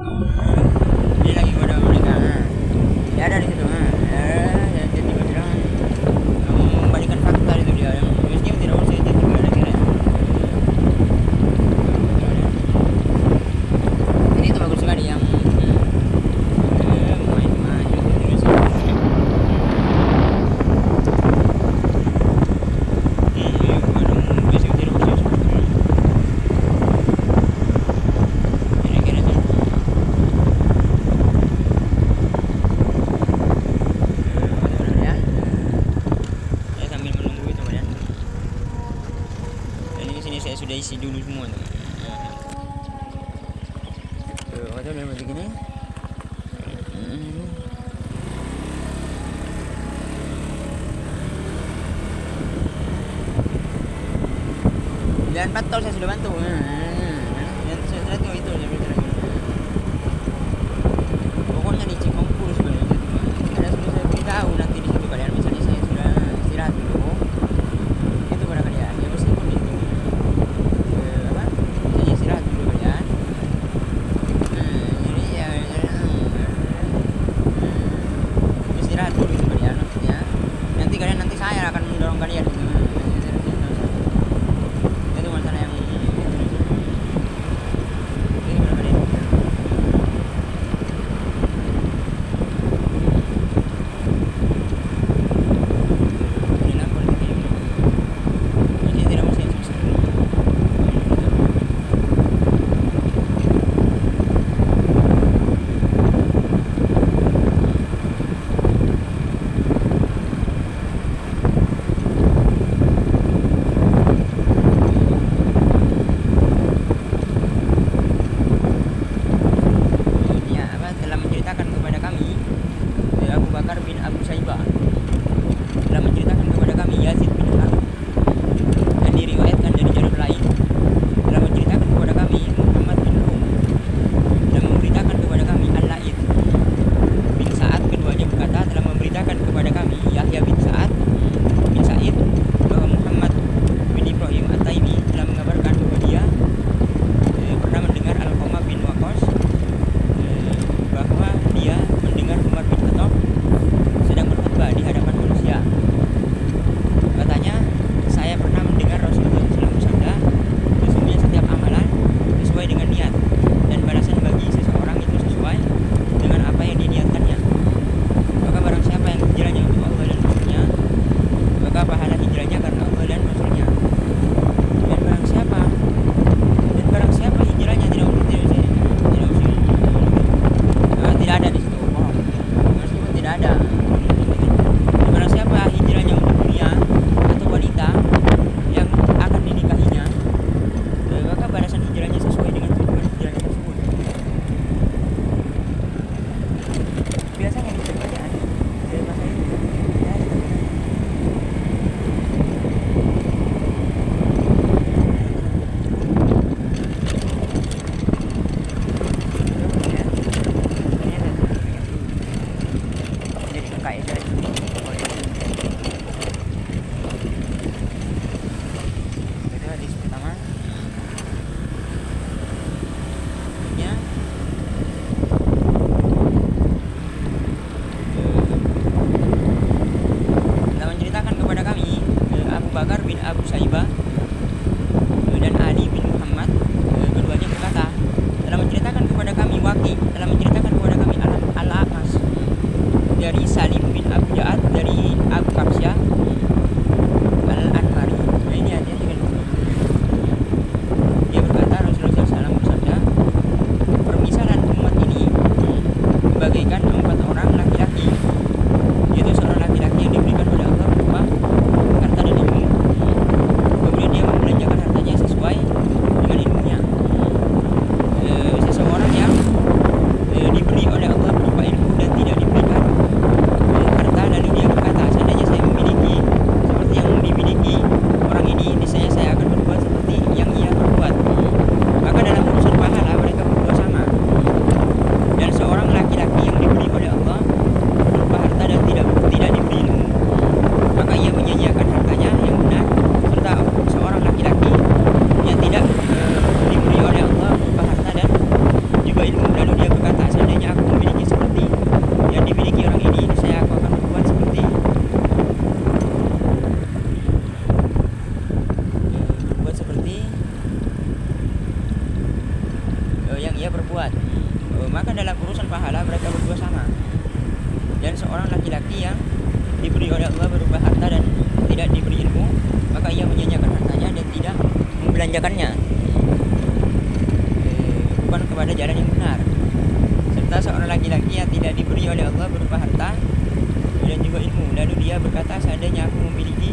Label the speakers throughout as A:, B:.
A: Ini lagi kepada mereka. Dia ada di situ. Jadi bilang membalikan fakta itu dia yang biasanya tidak usah jadi gimana kira. Ini itu bagus sekali yang main maju terus. Biasanya tidak usah. Kira-kira tuh. Ya. Saya sambil menunggu itu teman ya. Dan ini sini saya sudah isi dulu semua teman. Tuh, ada udah begini. Dan 4 tahun saya sudah bantu. Dan saya itu pokoknya di Cikongkul sebenarnya ada sudah saya beritahu nanti di situ kalian misalnya saya sudah istirahat dulu itu pada kalian ya meskipun itu apa saya istirahat dulu kalian jadi ya istirahat dulu itu kalian maksudnya nanti saya akan mendorong kalian gitu itu masalah yang ini pada kalian inilah politik ini ini tidak mesti susah. sesungguhnya aku memiliki seperti yang dimiliki orang ini, saya aku akan berbuat seperti yang ia perbuat. Maka dalam urusan pahala mereka berdua sama. Dan seorang laki-laki yang diberi oleh Allah berupa harta dan tidak diberi ilmu, maka ia menyanyiakan hartanya dan tidak membelanjakannya bukan kepada jalan yang benar. Serta seorang laki-laki yang tidak diberi oleh Allah berupa harta dan juga ilmu, lalu dia berkata, seandainya aku memiliki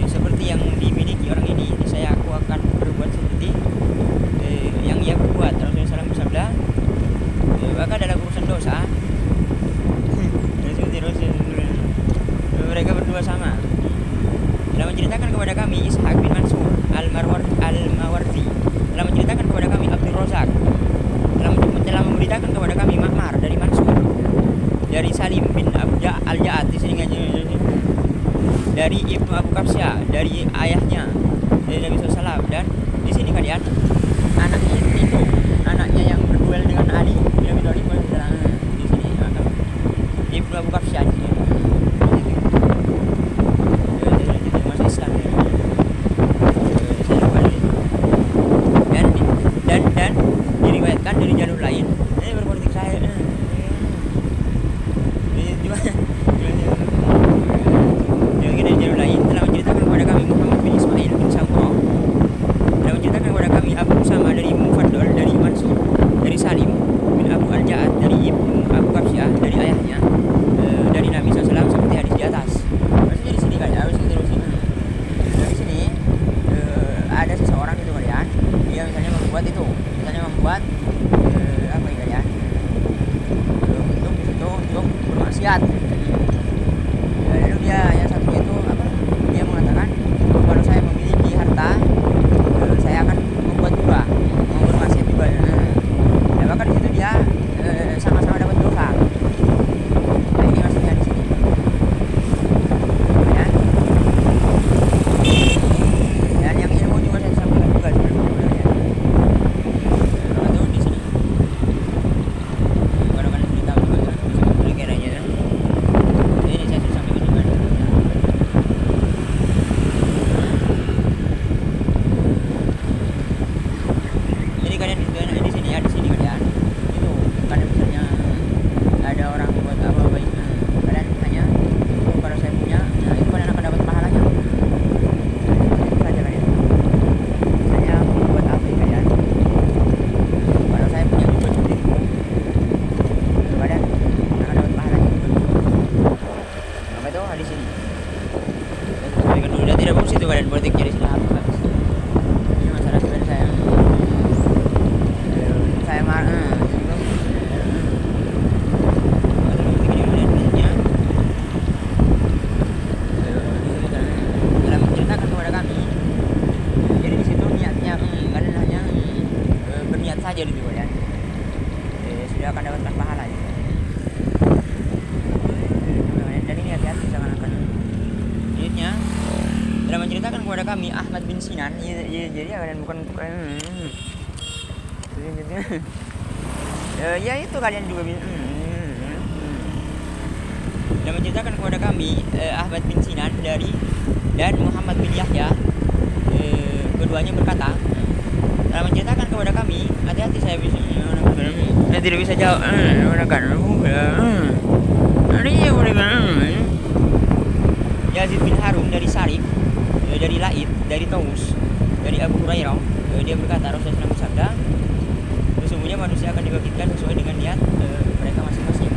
A: seperti yang dimiliki orang ini, saya aku akan berbuat seperti yang ia berbuat. Rasulullah SAW bersabda, maka dalam urusan dosa mereka berdua sama. Telah menceritakan kepada kami Ishaq bin Mansur Al-Mawardi, telah menceritakan kepada kami Abdul Razak, telah memberitakan kepada kami Ma'mar dari Mansur, dari Salim bin Al-Ja'ad dari Ibnu Abu Kafsya, dari ayahnya dari Nabi SAW. Dan di sini kalian anaknya itu anaknya yang berduel dengan Ali bin Abi Thalib di sini Ibnu Abu Kafsya di sini. Dan diriwayatkan dari jalur lain, ini berpolitik saya ini juga dari jalur lain, telah menceritakan kepada kami Muhammad bin Ismail bin Samro, telah menceritakan kepada kami Abu Usama dari Mufaddal dari Mansur, dari Salim bin Abu Al-Ja'ad dari Ibnu Abu Kafsyah dari ayahnya dari Nabi SAW seperti hadis di atas. Maksudnya di sini kan harus terusin. Di sini ada seseorang itu kalian, dia misalnya membuat apa ya kalian untuk bermaksiat. Lalu dia yang satu itu apa? Dia mengatakan, kalau saya memiliki harta, saya akan membuat juga, mau bermaksiat juga. Nah, bahkan di situ dia sama-sama dapat dosa. Nah, ini maksudnya di sini. Ya. Dan yang ilmu juga saya sampaikan juga sebenarnya. Itu di sini. Kadang-kadang cerita juga kira-kira. Ini saya sudah sampaikan juga. Jadi kalian di sini kalian itu kalau misalnya ada orang buat apa baik, kalian hanya itu kalau saya punya, nah itu kalian akan dapat pahalanya. Itu saja kalian. Saya buat apa kalian? Kalau saya punya buat seperti itu, kalian akan dapat pahalanya. Apa itu di sini? Saya dulu dan tidak bagus itu kalian politiknya di sini habis. Ini masalah sebenarnya saya marah. Dalam menceritakan kepada kami, jadi di situ niatnya kalian hanya berniat saja gitu ya, sudah akan dapatkan pahala gitu. Dan ini hati-hati jangan akan niatnya. Dalam menceritakan kepada kami Ahmad bin Sinan, jadi kalian bukan ya itu kalian juga dan menceritakan kepada kami Ahmad bin Sinan dan Muhammad bin Yahya, keduanya berkata, telah menceritakan kepada kami, hati-hati saya tidak bisa jawab Yazid bin Harun dari Sarif, dari Laid, dari Taus, dari Abu Hurairah, dia berkata, Rasulullah SAW bersabda, sesungguhnya manusia akan dibangkitkan sesuai dengan niat mereka masing-masing.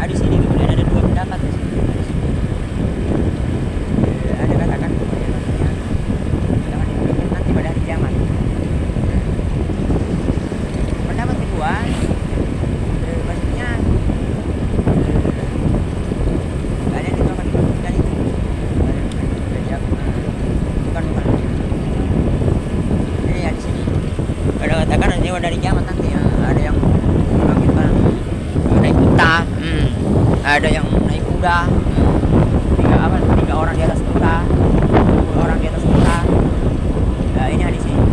A: Di sini kemudian ada dua pendapat di sini. Ada katakan maksudnya kita akan dibangkitkan nanti pada hari kiamat. Pendapat kedua, maksudnya ada yang naik kuda, tiga orang di atas kuda, 10 orang di atas kuda. Nah, ini hadis ini.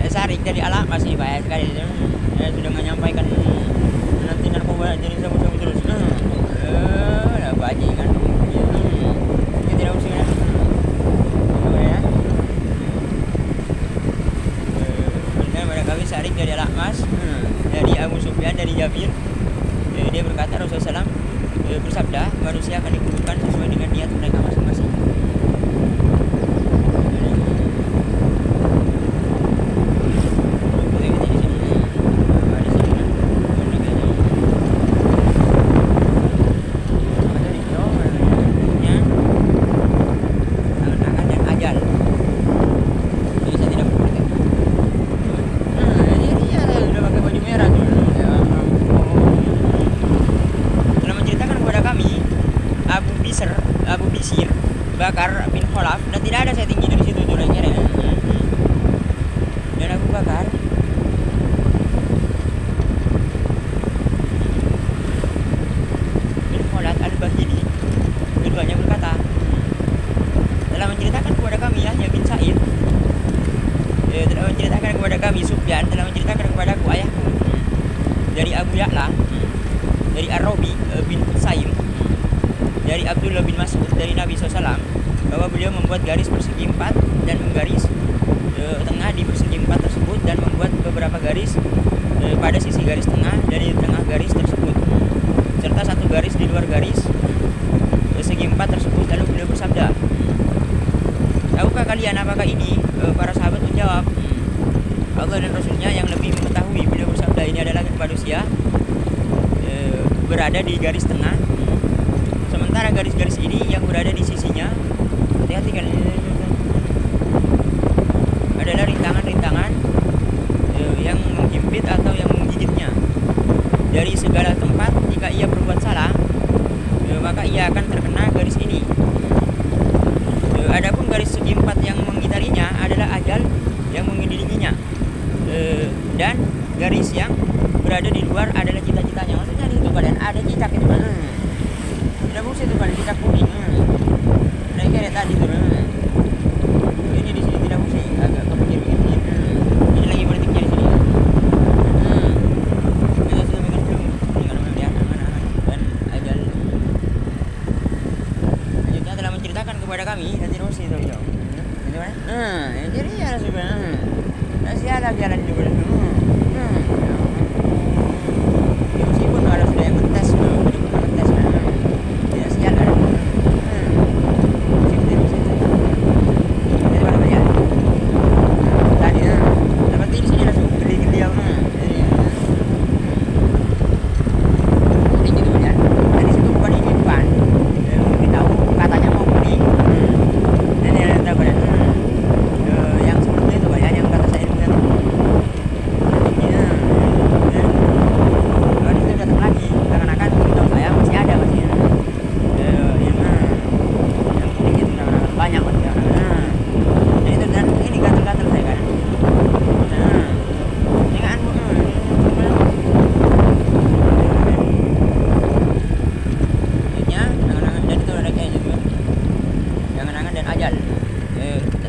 A: Sarik dari alat masih banyak sekali sudah menyampaikan nanti narkoba jadi sabu-sabu terus bajingan ini tidak usah ya benar pada kami sarik dari alat mas dari Abu Sufyan dari Jabir dia berkata Rasulullah SAW bersabda manusia akan dikuburkan sesuai dengan niat mereka masing-masing. Abu Bisir Bakar bin Khalaf dan tidak ada saya tinggi dari situ jurangnya dan Abu Bakar bin Khalaf al-Bahili keduanya berkata telah menceritakan kepada kami Yahya bin Sa'id telah menceritakan kepada kami Sufyan telah menceritakan kepadaku ayahku dari Abu Ya'la dari Ar-Rabi bin Saim dari Abdullah bin Mas'ud dari Nabi SAW bahwa beliau membuat garis persegi 4 dan menggaris tengah di persegi 4 tersebut dan membuat beberapa garis pada sisi garis tengah dari tengah garis tersebut serta satu garis di luar garis segi 4 tersebut. Lalu beliau bersabda, tahukah kalian apakah ini? Para sahabat menjawab, Allah dan Rasulnya yang lebih mengetahui. Beliau bersabda, ini adalah manusia berada di garis tengah, sementara garis-garis ini yang berada di sisinya, hati-hati kan, adalah rintangan-rintangan yang menghimpit atau yang menggigitnya dari segala tempat. Jika ia berbuat salah, maka ia akan terkena garis ini. Adapun garis segi 4 yang mengitarinya adalah ajal yang mengelilinginya, dan garis yang berada di luar adalah cita-citanya. Maksudnya itu kalian ada cicak itu kan, tidak usah itu kalian cicak kuning. Nah kayak tadi tuh, ini di sini tidak usah agak kepikir begini. Ini lagi politiknya di sini. Kita sudah bikin film, tinggal melihat aman-aman dan ajal. Selanjutnya telah menceritakan kepada kami dan tidak usah itu jauh. Itu kan? Jadi ya sebenarnya masih ada jalan juga. Meskipun kalau sudah yang ngetes, tidak sial ada. Tadi dapat di sini langsung gede-gede apa? Jadi gitu ya. Dari situ bukan ini bukan. Mungkin tahu katanya mau kuning. Dan yang tahu kan? Yang sebelumnya itu banyak yang kata saya dengan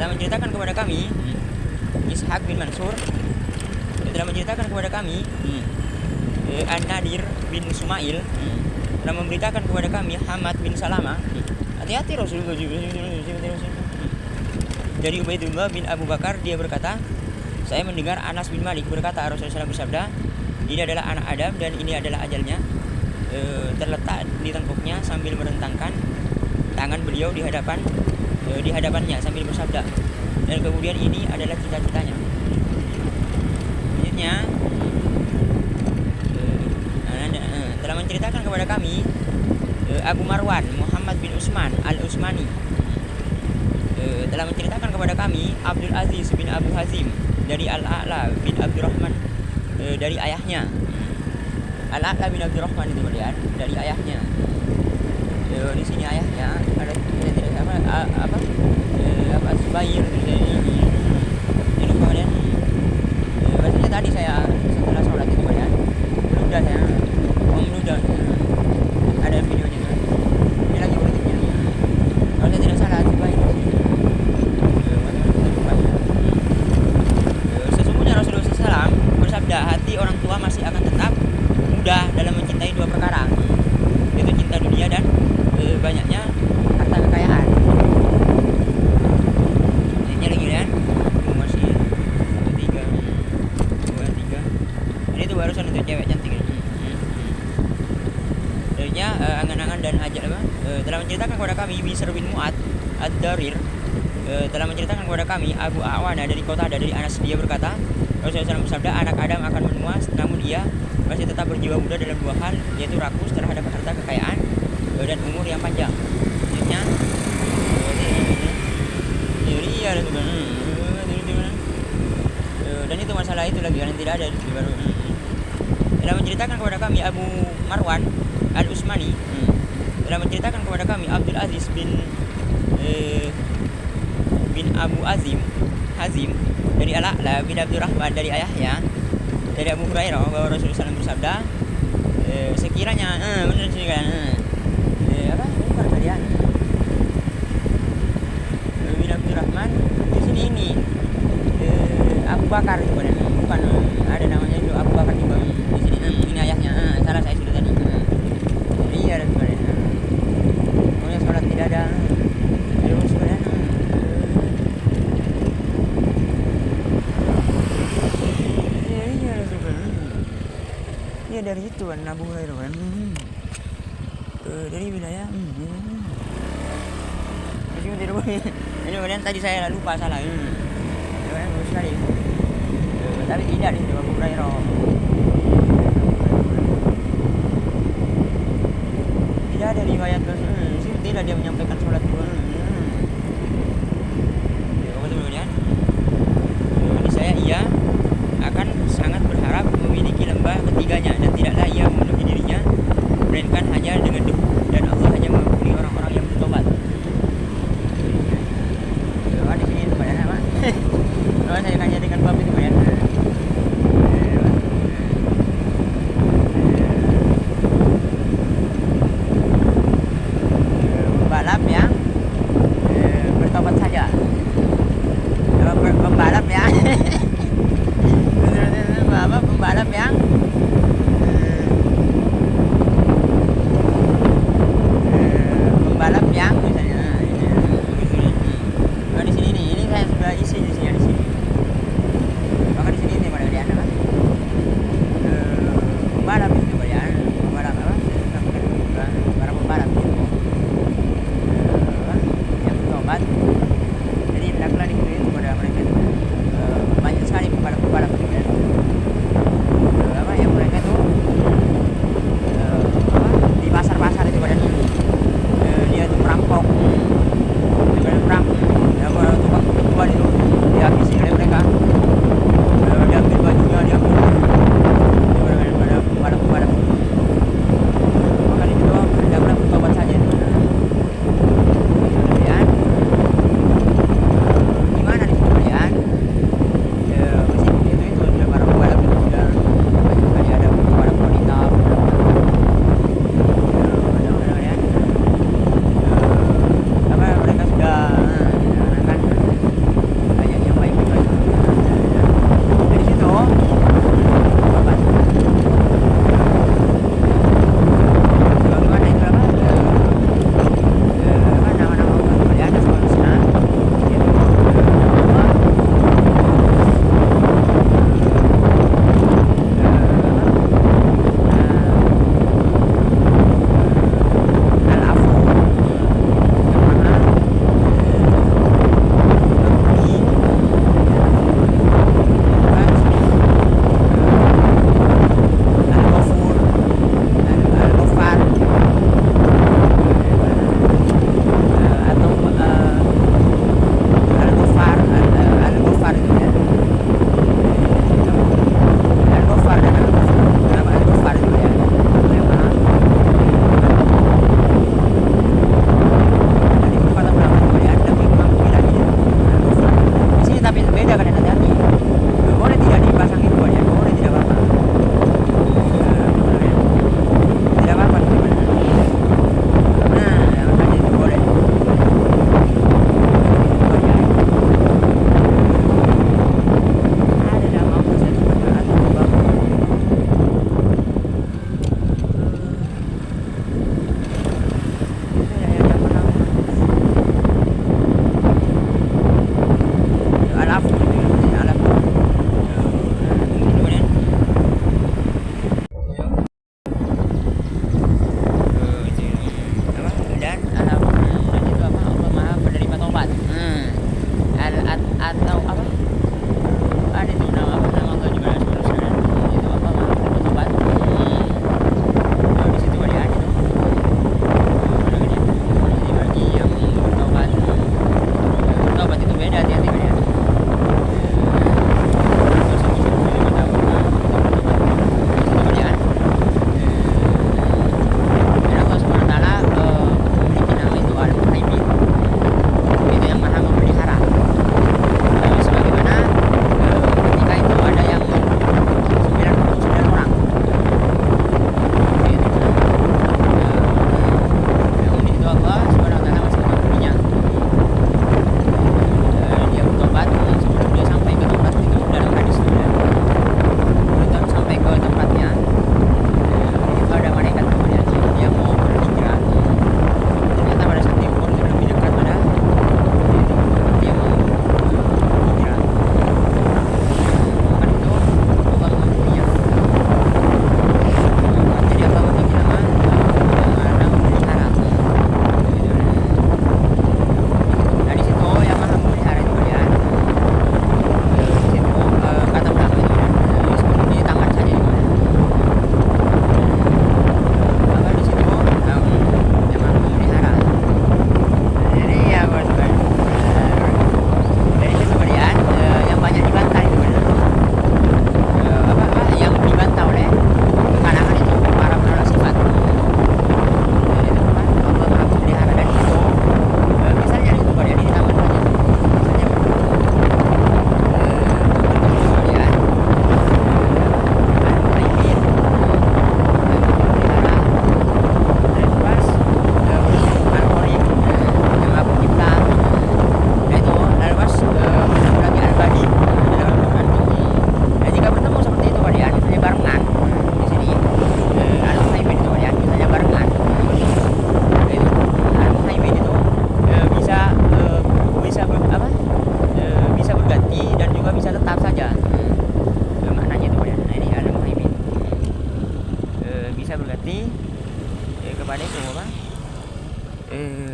A: menceritakan kepada kami Ishaq bin Mansur telah menceritakan kepada kami An-Nadir bin Sumail telah memberitakan kepada kami Hamad bin Salama. Hati-hati Rasulullah dari Ubaidullah bin Abu Bakar, dia berkata, saya mendengar Anas bin Malik berkata, Rasulullah SAW bersabda, ini adalah anak Adam dan ini adalah ajalnya. Terletak di tengkuknya sambil merentangkan tangan beliau di hadapannya sambil bersabda, dan kemudian ini adalah cita-citanya. Selanjutnya telah menceritakan kepada kami Abu Marwan Muhammad Muhammad bin Utsman al-Utsmani telah menceritakan kepada kami Abdul Aziz bin Abu Hazim dari Al-A'la bin Abdurrahman dari ayahnya. Al-A'la bin Abdurrahman itu kemudian dari ayahnya. Di sini ayahnya ada tidak apa Zubair ini kemudian biasanya tadi saya setelah sholat itu kemudian meludah saya meludah ada videonya tuh. Ini lagi politiknya kalau saya tidak salah Zubair sesungguhnya Rasulullah SAW bersabda, hati orang tua masih akan tetap mudah dalam mencintai dua perkara, yaitu cinta dunia dan banyaknya harta kekayaan. Ini lagi kan masih tiga ini tuh barusan untuk cewek cantik darinya angan-angan dan hajat apa telah menceritakan kepada kami Bishr bin Mu'ad ad-Darir telah menceritakan kepada kami Abu Awana dari kota dari Anas, dia berkata Rasulullah SAW bersabda, anak Adam akan menua namun dia masih tetap berjiwa muda dalam dua hal, yaitu rakus terhadap harta kekayaan dan umur yang panjang. Maksudnya iya dan itu masalah itu lagi kan tidak ada di baru. Telah menceritakan kepada kami Abu Marwan al-Utsmani telah menceritakan kepada kami Abdul Aziz bin Abu Hazim dari Al-A'la bin Abdurrahman dari ayahnya dari Abu Hurairah bahwa Rasulullah SAW bersabda, sekiranya benar sih kan apa bukan kalian bin Abdurrahman di sini ini Abu Bakar itu bukan ada namanya itu Abu Bakar juga di sini ini ayahnya salah saya sudah tadi iya ada sebenarnya pokoknya sholat tidak ada terus sebenarnya iya iya dari itu kan Abu Hurairah kan dari wilayah ini kemudian tadi saya lupa salah bagus sekali tapi tidak di Abu Hurairah tidak ada riwayat tidak dia menyampaikan sholat kemudian di saya ia akan sangat berharap memiliki lembah ketiganya dan tidaklah ia memenuhi dirinya melainkan hanya dengan debu dan Allah hanya mengampuni orang-orang yang bertobat. Di sini itu banyak apa? Kalau saya tanya dengan bab itu banyak. Pembalap yang bertobat saja. Pembalap yang pembalap yang misalnya di sini nih ini saya sudah isi di sini maka di sini ini pada dia apa pembalap itu para pembalap itu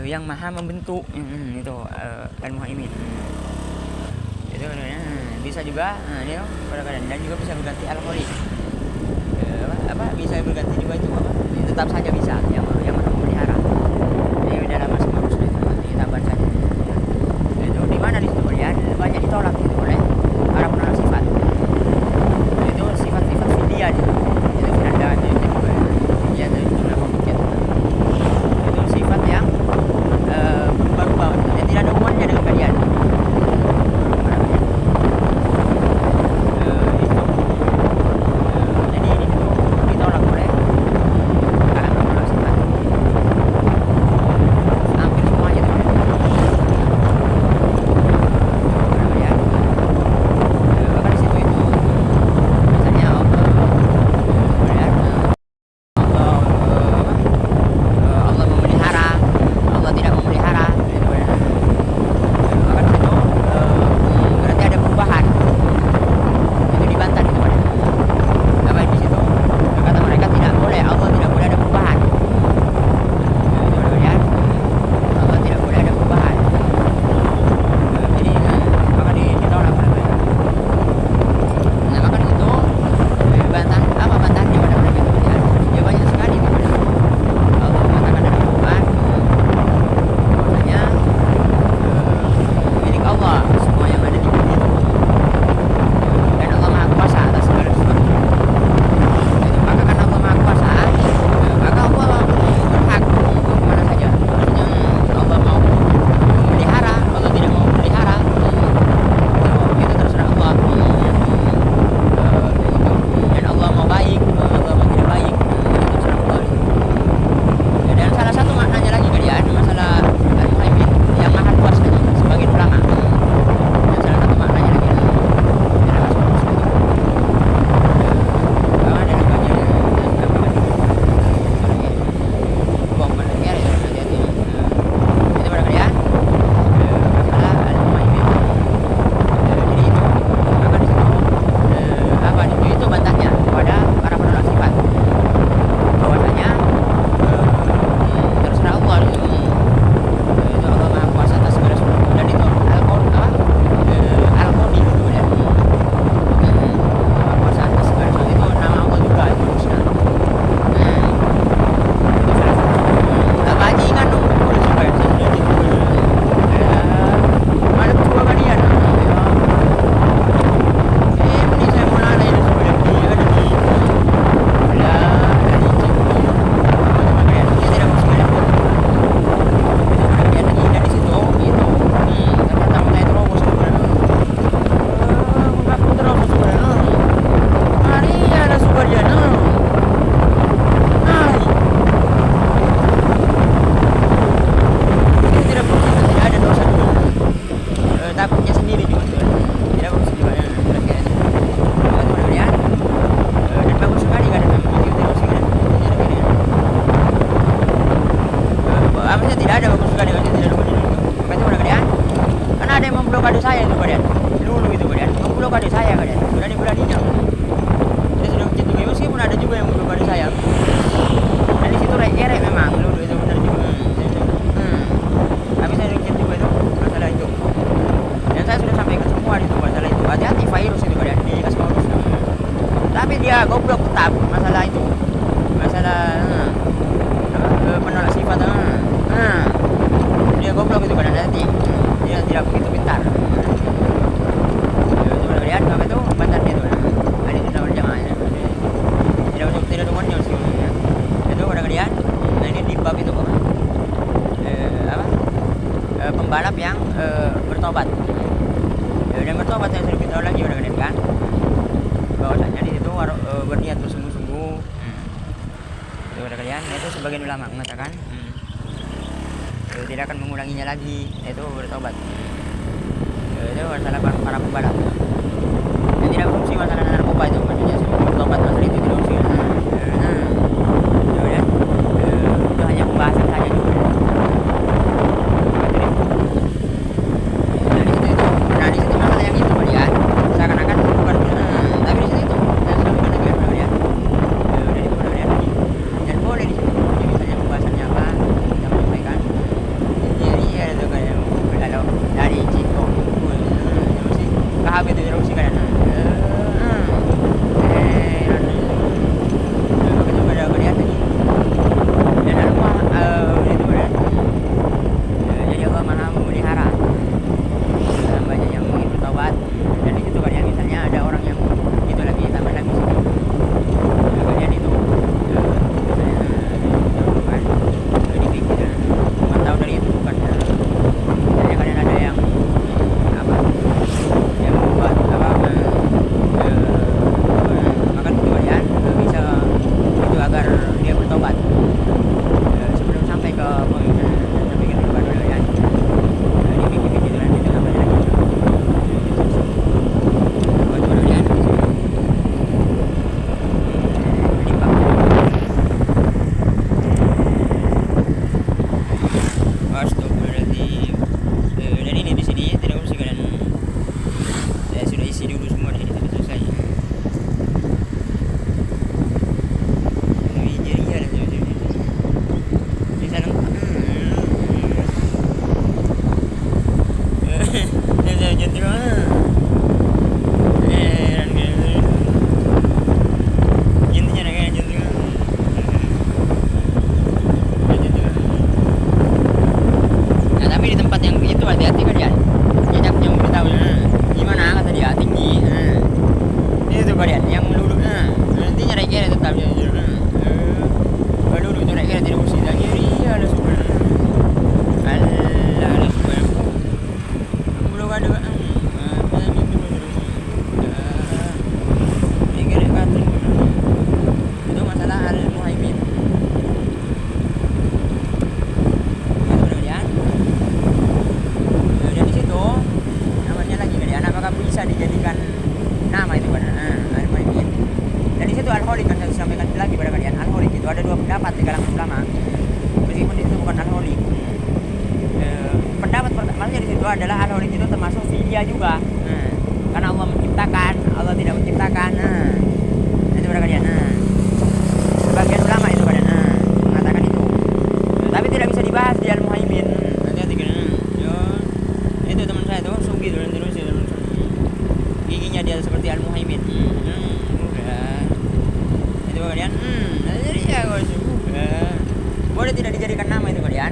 A: yang maha membentuk itu Al-Muhaimin itu bisa juga ini kadang-kadang dan juga bisa berganti Al-Khaliq bisa berganti juga itu tetap saja bisa yang maha memelihara ini dalam Asmaul Husna itu kita baca saja itu di mana di situ ya banyak ditolak itu oleh para penolak sifat itu sifat-sifat filia itu firanda itu juga ya itu jumlah pembuktian itu sifat yang berubah-ubah dan tidak ada hubungannya dengan kalian pembalap yang bertobat dan bertobat yang sering kita lagi kadang-kadang kan bahwasanya di situ berniat bersungguh-sungguh kadang-kadang itu sebagian ulama mengatakan tidak akan mengulanginya lagi itu bertobat itu masalah para pembalap dan tidak fungsi masalah narkoba itu maksudnya bertobat masalah itu tidak fungsi itu hanya pembahasan saja juga. itu hati-hati kalian. Jejaknya memberitahu. Gimana kata dia tinggi. Itu kalian yang melulu. Nanti nyari kira tetap jadi. Melulu itu kira tidak mesti lagi. Ada super. Allah ada super. Belum ada. Itu masalah al-muhaimin. Bisa dijadikan nama itu kan al-muhaimin. Dan di situ al-holik kan saya sampaikan lagi pada kalian. Al-holik itu ada dua pendapat di kalangan ulama. Meskipun itu bukan al-holik. Pendapat pertamanya di situ adalah al-holik itu termasuk filia juga. Karena Allah menciptakan, Allah tidak menciptakan. Itu pada kalian. Sebagian ulama itu pada mengatakan itu. Tapi tidak bisa dibahas di al-muhaimin. Hati-hati kan. Itu teman saya itu Sugi itu terus giginya dia seperti al-muhaimin. Udah. Itu kalian. Jadi ya boleh tidak dijadikan nama itu kalian.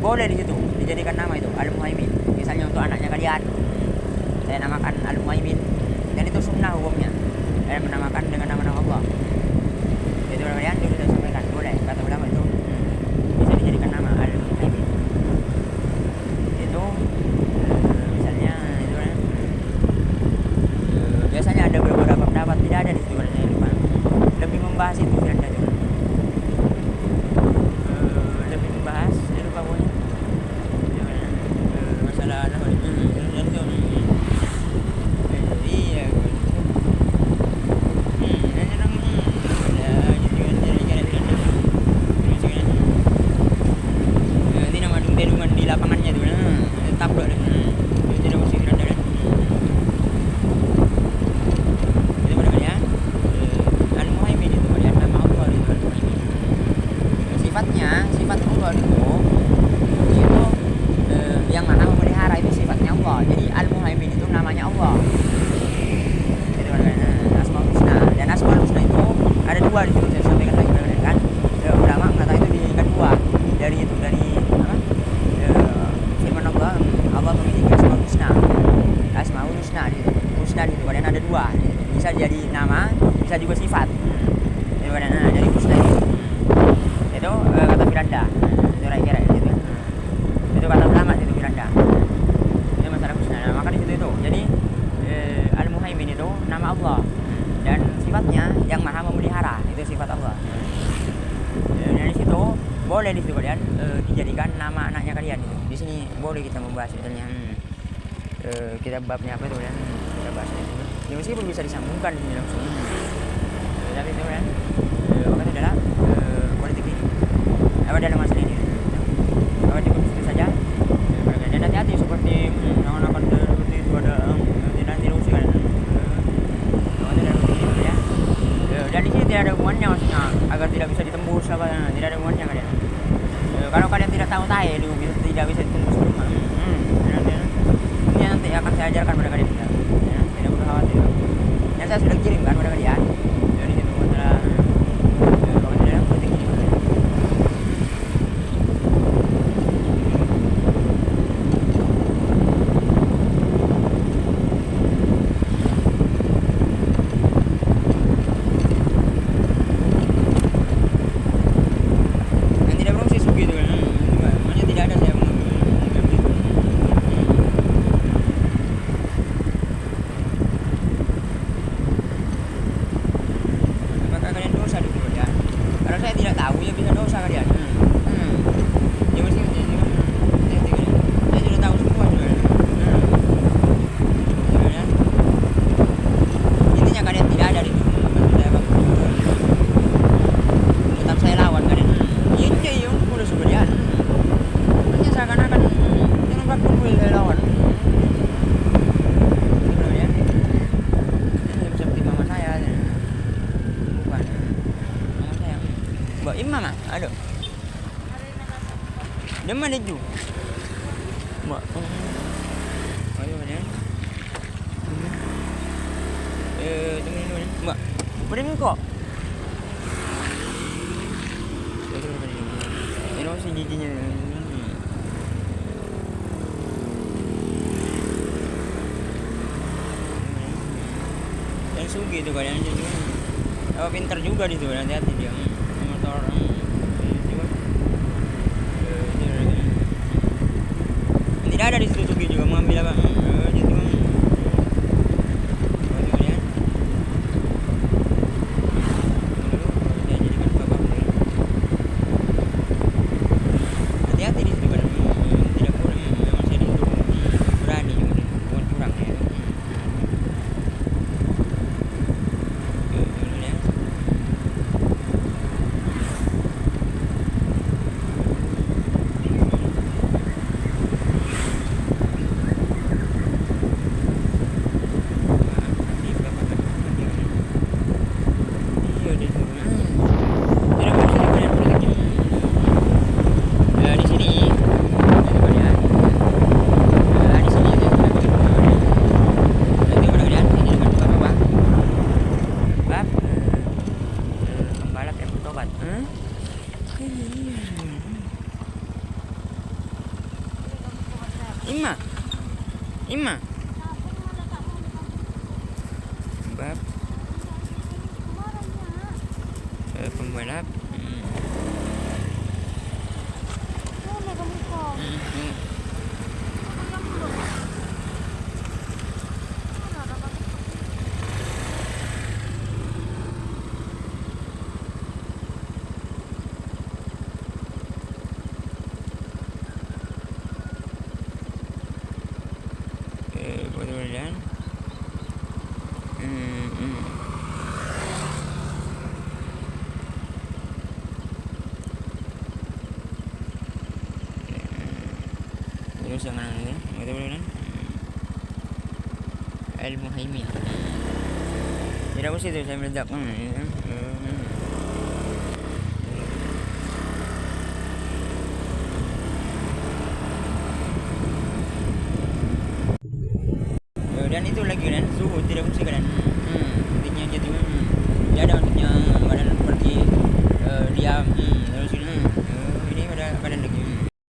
A: Boleh di situ dijadikan nama itu al-muhaimin. Misalnya untuk anaknya kalian, saya namakan al-muhaimin. Dan itu sunnah hukumnya. Dan menamakan dengan nama-nama Allah. Itu kalian dulu saya sampaikan boleh kata ulama itu bisa dijadikan nama al-muhaimin. Itu misalnya itu kan. Biasanya ada beberapa pendapat tidak ada di situ kan saya lupa. Lebih membahas itu kan ada. Lebih membahas saya lupa pokoknya. Masalah dan itu. Iya. Nanti nama dung-dungan di lapangannya tuh tabrak dan tidak mesti rendah. Itu pada kalian al-muhaimin itu kalian nama Allah itu al-muhaimin. Sifatnya sifat Allah itu yang mana memelihara itu sifatnya Allah. Jadi al-muhaimin itu namanya Allah. Itu pada kalian asmaul husna. Dan asmaul husna itu ada dua di situ saya sampaikan lagi pada kalian kan. Ulama mengatakan itu dijadikan dua dari itu dari apa? Firman Allah, Allah memiliki asmaul husna. Asmaul husna itu. Husna itu kalian ada dua. Bisa jadi nama, bisa juga sifat. Itu kalian dari husna itu. Itu kata Firanda. Itu kira-kira gitu. Itu kata ulama itu Firanda. Itu masalah husna. Nah, maka di situ itu. Jadi al-muhaimin itu nama Allah dan sifatnya yang maha memelihara. Itu sifat Allah. Dari situ boleh di situ kalian dijadikan nama anaknya kalian itu. Di sini boleh kita membahas misalnya kita babnya apa itu kalian kita bahas itu. Ya meskipun bisa disambungkan di sini langsung. Tapi itu kan apa itu adalah politik ini. Apa dalam masalah ini? Apa cukup itu saja. Dan hati-hati seperti jangan akan seperti itu ada nanti rusuh kan. Dan di sini tidak ada hubungannya maksudnya agar tidak bisa ditembus apa tidak ada hubungannya kalian. Kalau kalian tidak tahu tahu tidak bisa ditembus rumah. Ini nanti akan saya ajarkan pada kalian. Tidak perlu khawatir. Yang saya sudah kirimkan pada kalian. Jadi itu masalah kalau tidak politik ini. Imam ada. Dia mana ju? Mak. Ayo mana? Tengah ni. Mak. Boleh ni kok. Ini masih giginya. sugi itu kalian juga. Oh, pintar juga di situ, hati-hati dia. Motor tidak ada di situ sugi juga mengambil apa? Gitu. Hati-hati di situ kan. Tidak boleh memang saya disuruh berani juga, bukan curang ya. Ima, Ima, bab pembalap. Mudah-mudahan terus jangan ini mudah-mudahan Al Muhaimin tidak usah itu saya meledak